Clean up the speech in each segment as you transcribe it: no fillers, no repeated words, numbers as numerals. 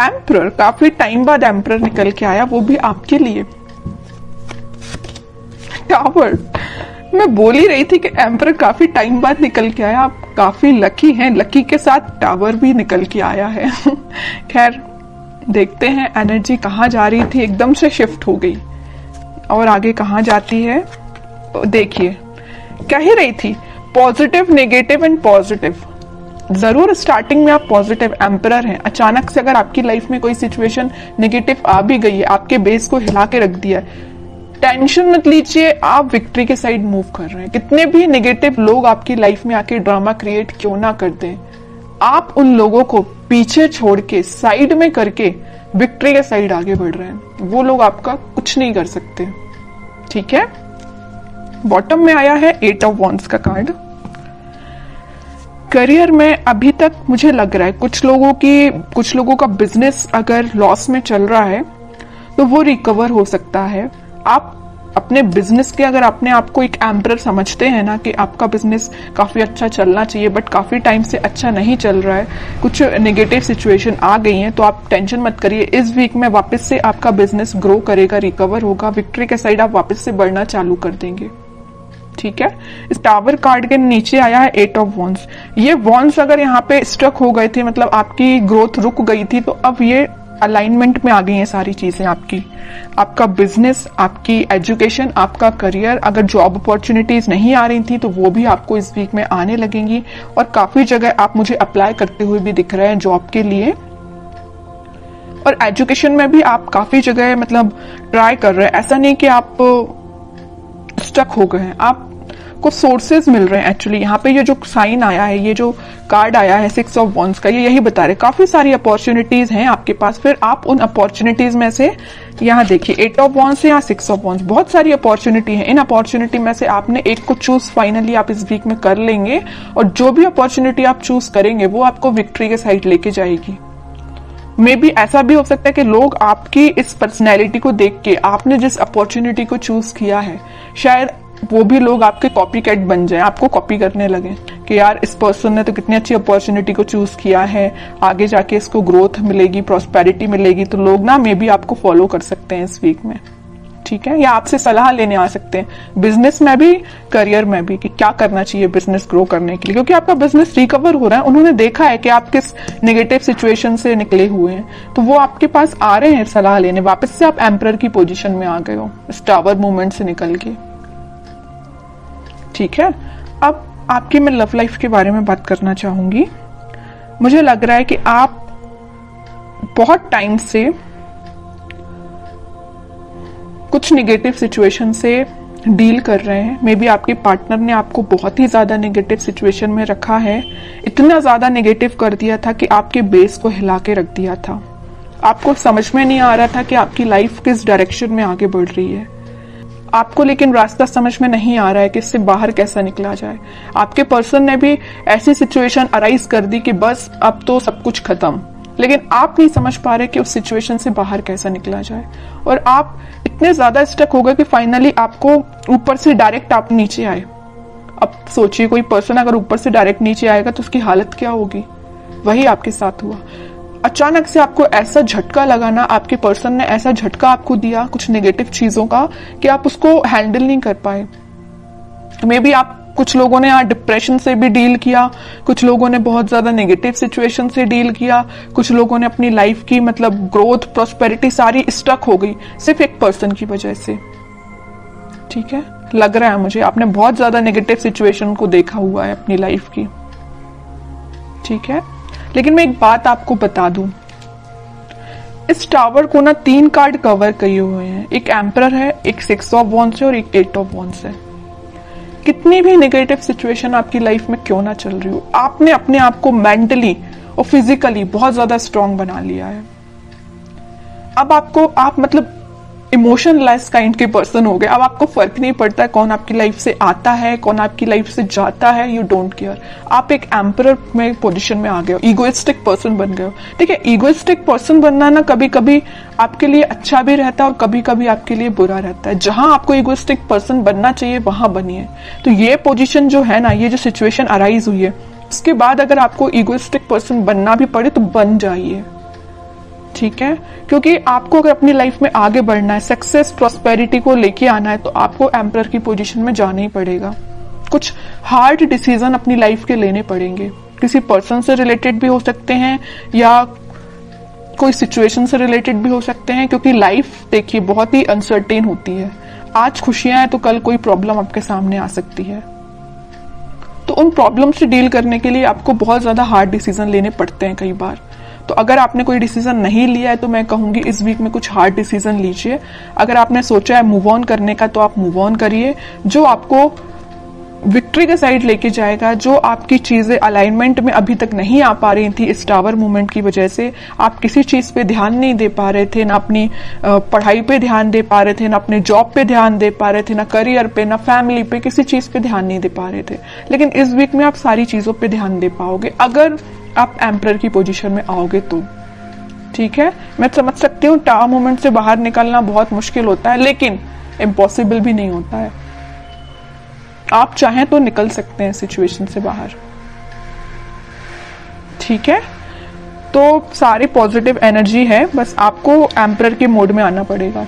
Emperor, काफी time बाद emperor निकल के आया, वो भी आपके लिए। टावर, मैं बोल ही रही थी कि एम्परर काफी टाइम बाद निकल के आया, आप काफी लकी हैं, लकी के साथ टावर भी निकल के आया है। खैर देखते हैं एनर्जी कहाँ जा रही थी, एकदम से शिफ्ट हो गई और आगे कहाँ जाती है। देखिए कह ही रही थी पॉजिटिव, नेगेटिव एंड पॉजिटिव। जरूर स्टार्टिंग में आप पॉजिटिव एम्परर हैं, अचानक से अगर आपकी लाइफ में कोई सिचुएशन नेगेटिव आ भी गई है, आपके बेस को हिला के रख दिया है, टेंशन मत लीजिए, आप विक्ट्री के साइड मूव कर रहे हैं। कितने भी नेगेटिव लोग आपकी लाइफ में आके ड्रामा क्रिएट क्यों ना कर दें, आप उन लोगों को पीछे छोड़ के साइड में करके विक्ट्री के साइड आगे बढ़ रहे हैं। वो लोग आपका कुछ नहीं कर सकते, ठीक है। बॉटम में आया है 8 ऑफ वॉन्ड्स का कार्ड। करियर में अभी तक मुझे लग रहा है कुछ लोगों का बिजनेस अगर लॉस में चल रहा है तो वो रिकवर हो सकता है। आप अपने बिजनेस के अगर अपने आप को एक एम्परर समझते हैं ना कि आपका बिजनेस काफी अच्छा चलना चाहिए बट काफी टाइम से अच्छा नहीं चल रहा है, कुछ नेगेटिव सिचुएशन आ गई हैं, तो आप टेंशन मत करिए। इस वीक में वापस से आपका बिजनेस ग्रो करेगा, रिकवर होगा, विक्ट्री के साइड आप वापस से बढ़ना चालू कर देंगे, ठीक है। इस टावर कार्ड के नीचे आया है 8 ऑफ वॉन्ड्स। ये वॉन्ड्स अगर यहाँ पे स्ट्रक हो गए थे, मतलब आपकी ग्रोथ रुक गई थी, तो अब ये अलाइनमेंट में आ गई हैं सारी चीजें आपकी। आपका बिजनेस, आपकी एजुकेशन, आपका करियर, अगर जॉब अपॉर्चुनिटीज नहीं आ रही थी तो वो भी आपको इस वीक में आने लगेंगी। और काफी जगह आप मुझे अप्लाई करते हुए भी दिख रहे हैं जॉब के लिए। और एजुकेशन में भी आप काफी जगह मतलब ट्राई कर रहे हैं, ऐसा नहीं कि आप स्टक हो गए हैं, आपको सोर्सेज मिल रहे हैं। एक्चुअली यहाँ पे ये जो साइन आया है, ये जो कार्ड आया है 6 ऑफ वॉन्ड्स का, ये यही बता रहे काफी सारी अपॉर्चुनिटीज हैं आपके पास। फिर आप उन अपॉर्चुनिटीज में से यहाँ देखिए 8 ऑफ वॉन्ड्स से यहाँ 6 ऑफ वॉन्ड्स, बहुत सारी अपॉर्चुनिटी है। इन अपॉर्चुनिटी में से आपने एक को चूज फाइनली आप इस वीक में कर लेंगे और जो भी अपॉर्चुनिटी आप चूज करेंगे वो आपको विक्ट्री के साइड लेके जाएगी। मे बी ऐसा भी हो सकता है कि लोग आपकी इस पर्सनैलिटी को देख के, आपने जिस अपॉर्चुनिटी को चूज किया है, शायद वो भी लोग आपके कॉपी कैट बन जाए, आपको कॉपी करने लगे कि यार इस पर्सन ने तो कितनी अच्छी अपॉर्चुनिटी को चूज किया है, आगे जाके इसको ग्रोथ मिलेगी, प्रॉस्पेरिटी मिलेगी, तो लोग ना मे बी आपको फॉलो कर सकते हैं इस वीक में, ठीक है। या आपसे सलाह लेने आ सकते हैं बिजनेस में भी, करियर में भी, कि क्या करना चाहिए बिजनेस ग्रो करने के लिए, क्योंकि आपका बिजनेस रिकवर हो रहा है। उन्होंने देखा है कि आप किस नेगेटिव सिचुएशन से निकले हुए हैं, तो वो आपके पास आ रहे हैं सलाह लेने। वापस से आप एम्परर की पोजीशन में आ गए हो इस टावर मूवमेंट से निकल के, ठीक है। अब आपकी मैं लव लाइफ के बारे में बात करना चाहूंगी। मुझे लग रहा है कि आप बहुत टाइम से कुछ नेगेटिव सिचुएशन से डील कर रहे हैं। मे बी आपके पार्टनर ने आपको बहुत ही ज्यादा नेगेटिव सिचुएशन में रखा है, इतना ज्यादा नेगेटिव कर दिया था कि आपके बेस को हिला के रख दिया था। आपको समझ में नहीं आ रहा था कि आपकी लाइफ किस डायरेक्शन में आगे बढ़ रही है। आपको लेकिन रास्ता समझ में नहीं आ रहा है कि इससे बाहर कैसा निकला जाए। आपके पर्सन ने भी ऐसी सिचुएशन अराइज कर दी कि बस अब तो सब कुछ खत्म, लेकिन आप नहीं समझ पा रहे कि उस सिचुएशन से बाहर कैसा निकला जाए। और आप इतने ज्यादा स्टक हो गए कि फाइनली आपको ऊपर से डायरेक्ट आप नीचे आए। अब सोचिए कोई पर्सन अगर ऊपर से डायरेक्ट नीचे आएगा तो उसकी हालत क्या होगी। वही आपके साथ हुआ। अचानक से आपको ऐसा झटका लगा ना, आपके पर्सन ने ऐसा झटका आपको दिया कुछ नेगेटिव चीजों का कि आप उसको हैंडल नहीं कर पाए। मे बी आप कुछ लोगों ने यहाँ डिप्रेशन से भी डील किया, कुछ लोगों ने बहुत ज्यादा नेगेटिव सिचुएशन से डील किया, कुछ लोगों ने अपनी लाइफ की मतलब ग्रोथ, प्रॉस्पेरिटी सारी स्टक हो गई सिर्फ एक पर्सन की वजह से, ठीक है। लग रहा है मुझे आपने बहुत ज्यादा नेगेटिव सिचुएशन को देखा हुआ है अपनी लाइफ की, ठीक है। लेकिन मैं एक बात आपको बता दूं, इस टावर को ना 3 कार्ड कवर किए हुए हैं। एक एम्परर है, एक 6 ऑफ वॉन्ड्स है और एक 8 ऑफ वॉन्ड्स है। कितनी भी नेगेटिव सिचुएशन आपकी लाइफ में क्यों ना चल रही हो, आपने अपने आप को मेंटली और फिजिकली बहुत ज्यादा स्ट्रांग बना लिया है। अब आप मतलब इमोशनलेस काइंड के पर्सन हो गए। अब आपको फर्क नहीं पड़ता है कौन आपकी लाइफ से आता है, कौन आपकी लाइफ से जाता है, यू डोंट केयर। आप एक एम्परर में पोजीशन में आ गए हो, इगोइस्टिक पर्सन बन गए हो, ठीक है। इगोइस्टिक पर्सन बनना ना कभी कभी आपके लिए अच्छा भी रहता है और कभी कभी आपके लिए बुरा रहता है। जहां आपको इगोइस्टिक पर्सन बनना चाहिए वहां बनिए। तो ये पोजीशन जो है ना, ये जो सिचुएशन अराइज हुई है, उसके बाद अगर आपको इगोइस्टिक पर्सन बनना भी पड़े तो बन जाइए, ठीक है, क्योंकि आपको अगर अपनी लाइफ में आगे बढ़ना है, सक्सेस प्रॉस्पेरिटी को लेके आना है, तो आपको एम्परर की पोजीशन में जाना ही पड़ेगा। कुछ हार्ड डिसीजन अपनी लाइफ के लेने पड़ेंगे, किसी पर्सन से रिलेटेड भी हो सकते हैं या कोई सिचुएशन से रिलेटेड भी हो सकते हैं, क्योंकि लाइफ देखिए बहुत ही अनसर्टेन होती है। आज खुशियां हैं तो कल कोई प्रॉब्लम आपके सामने आ सकती है। तो उन प्रॉब्लम से डील करने के लिए आपको बहुत ज्यादा हार्ड डिसीजन लेने पड़ते हैं कई बार। तो अगर आपने कोई डिसीजन नहीं लिया है तो मैं कहूंगी इस वीक में कुछ हार्ड डिसीजन लीजिए। अगर आपने सोचा है मूव ऑन करने का तो आप मूव ऑन करिए, जो आपको विक्ट्री के साइड लेके जाएगा। जो आपकी चीजें अलाइनमेंट में अभी तक नहीं आ पा रही थी इस टावर मूवमेंट की वजह से, आप किसी चीज पे ध्यान नहीं दे पा रहे थे, ना अपनी पढ़ाई पे ध्यान दे पा रहे थे, ना अपने जॉब पे ध्यान दे पा रहे थे, ना करियर पे, ना फैमिली पे, किसी चीज पे ध्यान नहीं दे पा रहे थे। लेकिन इस वीक में आप सारी चीजों पे ध्यान दे पाओगे अगर आप एम्परर की पोजीशन में आओगे तो। ठीक है, मैं समझ सकती हूँ टावर मूवमेंट से बाहर निकलना बहुत मुश्किल होता है, लेकिन इम्पॉसिबल भी नहीं होता है। आप चाहें तो निकल सकते हैं सिचुएशन से बाहर। ठीक है, तो सारी पॉजिटिव एनर्जी है, बस आपको एम्परर के मोड में आना पड़ेगा।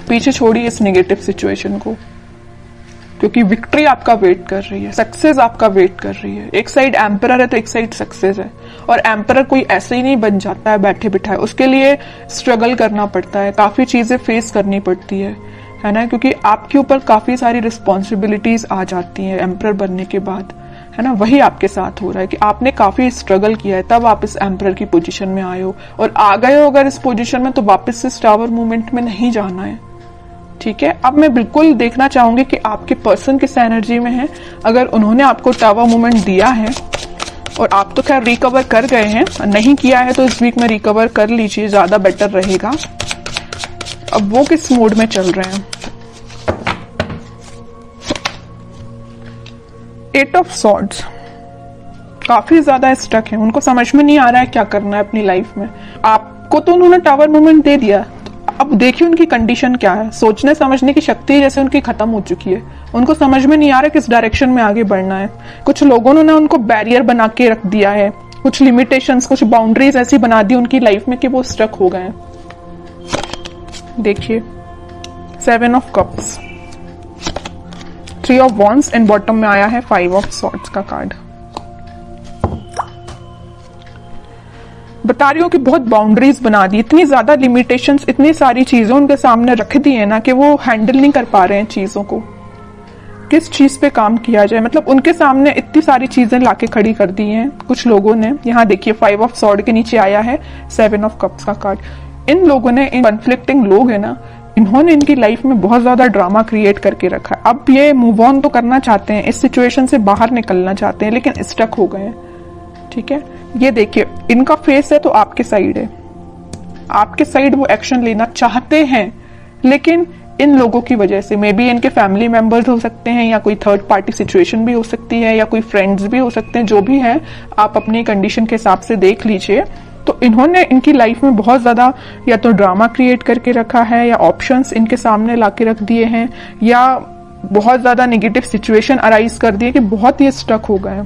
पीछे छोड़िए इस नेगेटिव सिचुएशन को, क्योंकि विक्ट्री आपका वेट कर रही है, सक्सेस आपका वेट कर रही है। एक साइड एम्परर है तो एक साइड सक्सेस है, और एम्परर कोई ऐसे ही नहीं बन जाता है बैठे बिठाए, उसके लिए स्ट्रगल करना पड़ता है, काफी चीजें फेस करनी पड़ती है ना, क्योंकि आपके ऊपर काफी सारी रिस्पॉन्सिबिलिटीज आ जाती हैं एम्परर बनने के बाद, है ना। वही आपके साथ हो रहा है कि आपने काफी स्ट्रगल किया है, तब आप इस एम्परर की पोजीशन में आए हो, और आ गए हो अगर इस पोजीशन में तो वापस से टावर मूवमेंट में नहीं जाना है। ठीक है, अब मैं बिल्कुल देखना चाहूंगी कि आपके पर्सन किस एनर्जी में है। अगर उन्होंने आपको टावर मूवमेंट दिया है और आप तो खैर रिकवर कर गए हैं, नहीं किया है तो इस वीक में रिकवर कर लीजिए, ज्यादा बेटर रहेगा। अब वो किस मोड में चल रहे हैं। 8 ऑफ सॉर्ड्स, काफी ज्यादा स्टक है, उनको समझ में नहीं आ रहा है क्या करना है अपनी लाइफ में। आपको तो उन्होंने टावर मूवमेंट दे दिया, अब देखिए उनकी कंडीशन क्या है। सोचने समझने की शक्ति जैसे उनकी खत्म हो चुकी है, उनको समझ में नहीं आ रहा किस डायरेक्शन में आगे बढ़ना है। कुछ लोगों ने उनको बैरियर बना के रख दिया है, कुछ लिमिटेशंस, कुछ बाउंड्रीज ऐसी बना दी उनकी लाइफ में कि वो स्टक हो गए। देखिए 7 of cups, 3 of wands, and bottom में आया है 5 ऑफ सॉर्ड्स का कार्ड। बता रही हूँ कि बहुत बाउंड्रीज बना दी, इतनी ज्यादा लिमिटेशंस, इतनी सारी चीजें उनके सामने रख दी है ना कि वो हैंडल नहीं कर पा रहे हैं चीजों को, किस चीज पे काम किया जाए। मतलब उनके सामने इतनी सारी चीजें लाके खड़ी कर दी हैं कुछ लोगों ने। यहाँ देखिए 5 ऑफ सॉर्ड के नीचे आया है 7 ऑफ कप्स का कार्ड। इन लोगों ने, इन कॉन्फ्लिक्टिंग लोग है ना, इन्होंने इनकी लाइफ में बहुत ज्यादा ड्रामा क्रिएट करके रखा है। अब ये मूव ऑन तो करना चाहते हैं, इस सिचुएशन से बाहर निकलना चाहते हैं, लेकिन स्टक हो गए हैं। ठीक है, ये देखिए इनका फेस है तो आपके साइड है, आपके साइड वो एक्शन लेना चाहते हैं, लेकिन इन लोगों की वजह से, मे बी इनके फैमिली मेंबर्स हो सकते हैं, या कोई थर्ड पार्टी सिचुएशन भी हो सकती है, या कोई फ्रेंड्स भी हो सकते हैं, जो भी है आप अपनी कंडीशन के हिसाब से देख लीजिए। तो इन्होंने इनकी लाइफ में बहुत ज्यादा या तो ड्रामा क्रिएट करके रखा है, या ऑप्शंस इनके सामने लाके रख दिए हैं, या बहुत ज्यादा नेगेटिव सिचुएशन अराइज कर दिए कि बहुत ही स्टक हो गए।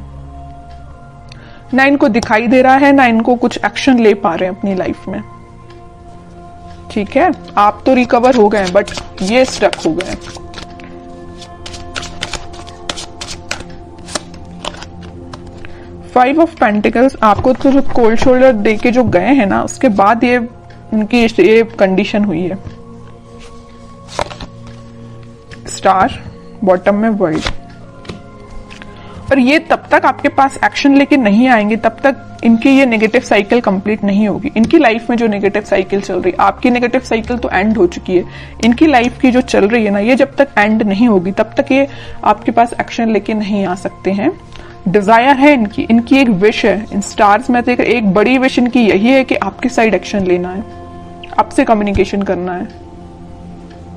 ना इनको दिखाई दे रहा है, ना इनको कुछ एक्शन ले पा रहे हैं अपनी लाइफ में। ठीक है, आप तो रिकवर हो गए बट ये स्टक हो गए। फाइव ऑफ पेंटिकल्स, आपको तो जो कोल्ड शोल्डर देके जो गए हैं ना, उसके बाद ये उनकी ये कंडीशन हुई है। स्टार, बॉटम में वर्ल्ड। और ये तब तक आपके पास एक्शन लेके नहीं आएंगे, तब तक इनकी ये नेगेटिव साइकिल कंप्लीट नहीं होगी। इनकी लाइफ में जो नेगेटिव साइकिल चल रही, आपकी नेगेटिव साइकिल तो एंड हो चुकी है, इनकी लाइफ की जो चल रही है ना, ये जब तक एंड नहीं होगी तब तक ये आपके पास एक्शन लेके नहीं आ सकते हैं। डिजायर है इनकी एक विश है। इन स्टार्स में देख एक बड़ी विश इनकी यही है कि आपकी साइड एक्शन लेना है, आपसे कम्युनिकेशन करना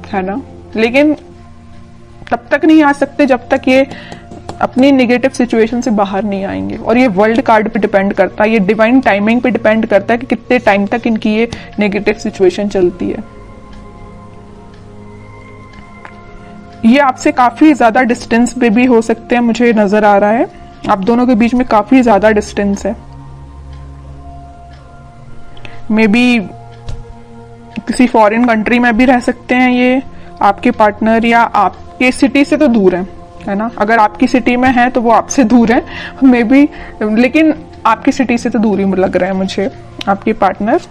है ना। लेकिन तब तक नहीं आ सकते जब तक ये अपनी नेगेटिव सिचुएशन से बाहर नहीं आएंगे। और ये वर्ल्ड कार्ड पे डिपेंड करता है, ये डिवाइन टाइमिंग पे डिपेंड करता है कि कितने टाइम तक इनकी ये नेगेटिव सिचुएशन चलती है। ये आपसे काफी ज्यादा डिस्टेंस पे भी हो सकते हैं, मुझे नजर आ रहा है आप दोनों के बीच में काफी ज्यादा डिस्टेंस है। मे बी किसी फॉरेन कंट्री में भी रह सकते हैं ये आपके पार्टनर, या आपके सिटी से तो दूर है ना। अगर आपकी सिटी में है तो वो आपसे दूर है मे बी, लेकिन आपकी सिटी से तो दूर ही लग रहा है मुझे आपके पार्टनर।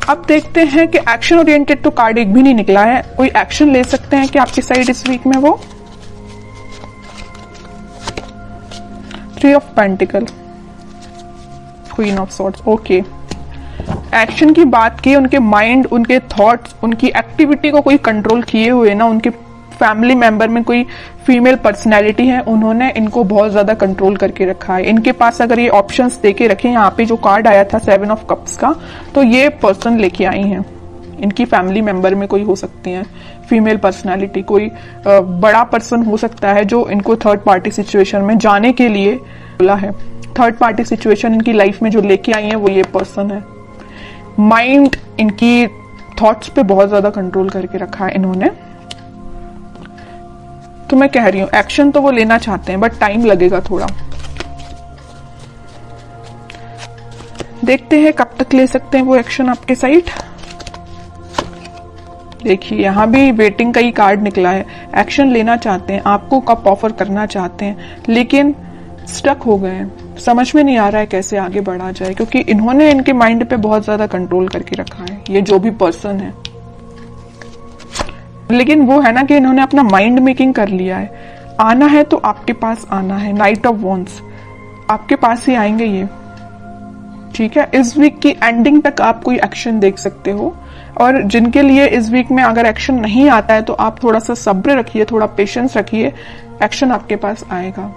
अब देखते हैं कि एक्शन ओरिएंटेड तो कार्ड एक भी नहीं निकला है। कोई एक्शन ले सकते हैं कि आपकी साइड इस वीक में वो 3 of pentacle, queen of swords. Okay, action की बात की, उनके माइंड, उनके थॉट्स, उनकी एक्टिविटी को कोई कंट्रोल किए हुए ना, उनके फैमिली मेंबर में कोई फीमेल पर्सनैलिटी है, उन्होंने इनको बहुत ज्यादा कंट्रोल करके रखा है। इनके पास अगर ये ऑप्शंस देके रखे, यहाँ पे जो कार्ड आया था 7 ऑफ कप्स का, तो ये पर्सन लेके आई हैं। इनकी फैमिली मेंबर में कोई हो सकती है फीमेल पर्सनैलिटी, कोई बड़ा पर्सन हो सकता है जो इनको थर्ड पार्टी सिचुएशन में जाने के लिए बोला है। थर्ड पार्टी सिचुएशन इनकी लाइफ में जो लेके आई है वो ये पर्सन है। माइंड, इनकी थॉट्स पे बहुत ज्यादा कंट्रोल करके रखा है इन्होंने। तो मैं कह रही हूं एक्शन तो वो लेना चाहते हैं, बट टाइम लगेगा थोड़ा। देखते हैं कब तक ले सकते हैं वो एक्शन आपके साइड। देखिए यहां भी वेटिंग का ही कार्ड निकला है। एक्शन लेना चाहते हैं, आपको कब ऑफर करना चाहते हैं, लेकिन स्टक हो गए हैं। समझ में नहीं आ रहा है कैसे आगे बढ़ा जाए, क्योंकि इन्होंने इनके माइंड पे बहुत ज्यादा कंट्रोल करके रखा है, ये जो भी पर्सन है। लेकिन वो है ना कि इन्होंने अपना माइंड मेकिंग कर लिया है। आना है तो आपके पास आना है। नाइट ऑफ वॉन्ड्स, आपके पास ही आएंगे ये, ठीक है। इस वीक की एंडिंग तक आप कोई एक्शन देख सकते हो, और जिनके लिए इस वीक में अगर एक्शन नहीं आता है तो आप थोड़ा सा सब्र रखिए, थोड़ा पेशेंस रखिए, एक्शन आपके पास आएगा।